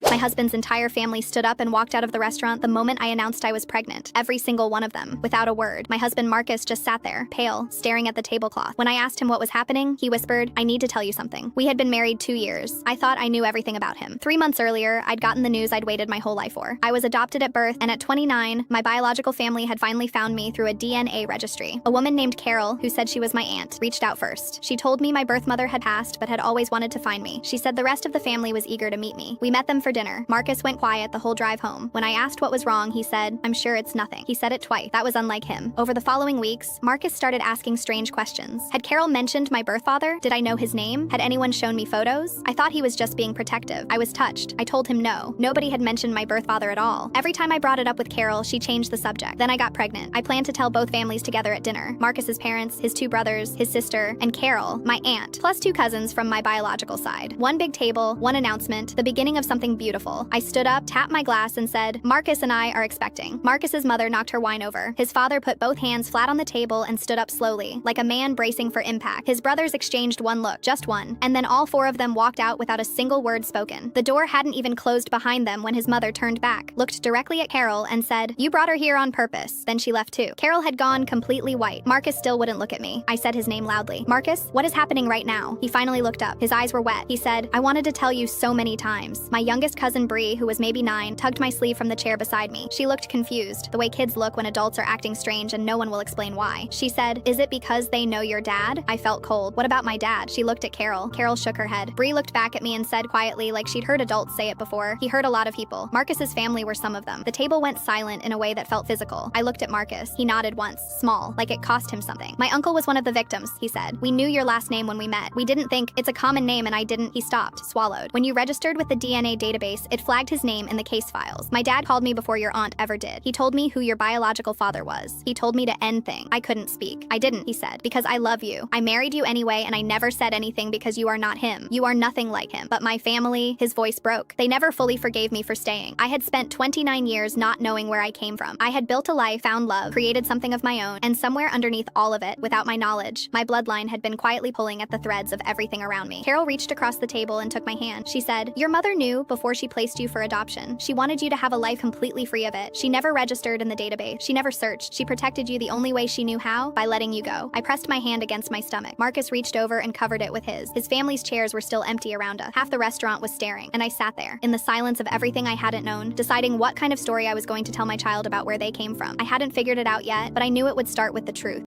My husband's entire family stood up and walked out of the restaurant the moment I announced I was pregnant. Every single one of them, without a word. My husband Marcus just sat there, pale, staring at the tablecloth. When I asked him what was happening, he whispered, "I need to tell you something." We had been married 2 years. I thought I knew everything about him. 3 months earlier, I'd gotten the news I'd waited my whole life for. I was adopted at birth, and at 29, my biological family had finally found me through a DNA registry. A woman named Carol, who said she was my aunt, reached out first. She told me my birth mother had passed, but had always wanted to find me. She said the rest of the family was eager to meet me. We met them for dinner. Marcus went quiet the whole drive home. When I asked what was wrong, he said, "I'm sure it's nothing." He said it twice. That was unlike him. Over the following weeks, Marcus started asking strange questions. Had Carol mentioned my birth father? Did I know his name? Had anyone shown me photos? I thought he was just being protective. I was touched. I told him no. Nobody had mentioned my birth father at all. Every time I brought it up with Carol, she changed the subject. Then I got pregnant. I planned to tell both families together at dinner. Marcus's parents, his 2 brothers, his sister, and Carol, my aunt, plus 2 cousins from my biological side. One big table, one announcement, the beginning of something beautiful. I stood up, tapped my glass, and said, "Marcus and I are expecting." Marcus's mother knocked her wine over. His father put both hands flat on the table and stood up slowly, like a man bracing for impact. His brothers exchanged one look, just one, and then all 4 of them walked out without a single word spoken. The door hadn't even closed behind them when his mother turned back, looked directly at Carol, and said, "You brought her here on purpose." Then she left too. Carol had gone completely white. Marcus still wouldn't look at me. I said his name loudly. "Marcus, what is happening right now?" He finally looked up. His eyes were wet. He said, "I wanted to tell you so many times." My youngest cousin Bree, who was maybe 9, tugged my sleeve from the chair beside me. She looked confused, the way kids look when adults are acting strange and no one will explain why. She said, "Is it because they know your dad?" I felt cold. "What about my dad?" She looked at Carol. Carol shook her head. Bree looked back at me and said quietly, like she'd heard adults say it before, "He hurt a lot of people. Marcus's family were some of them." The table went silent in a way that felt physical. I looked at Marcus. He nodded once, small, like it cost him something. "My uncle was one of the victims," he said. "We knew your last name when we met. We didn't think it's a common name and I didn't." He stopped, swallowed. "When you registered with the DNA database, it flagged his name in the case files. My dad called me before your aunt ever did. He told me who your biological father was. He told me to end things." I couldn't speak. "I didn't," he said, "because I love you. I married you anyway and I never said anything because you are not him. You are nothing like him. But my family," his voice broke, "they never fully forgave me for staying. I had spent 29 years not knowing where I came from. I had built a life, found love, created something of my own, and somewhere underneath all of it, without my knowledge, my bloodline had been quietly pulling at the threads of everything around me." Carol reached across the table and took my hand. She said, "Your mother knew before she placed you for adoption. She wanted you to have a life completely free of it. She never registered in the database. She never searched. She protected you the only way she knew how, by letting you go." I pressed my hand against my stomach. Marcus reached over and covered it with his. His family's chairs were still empty around us. Half the restaurant was staring, and I sat there, in the silence of everything I hadn't known, deciding what kind of story I was going to tell my child about where they came from. I hadn't figured it out yet, but I knew it would start with the truth.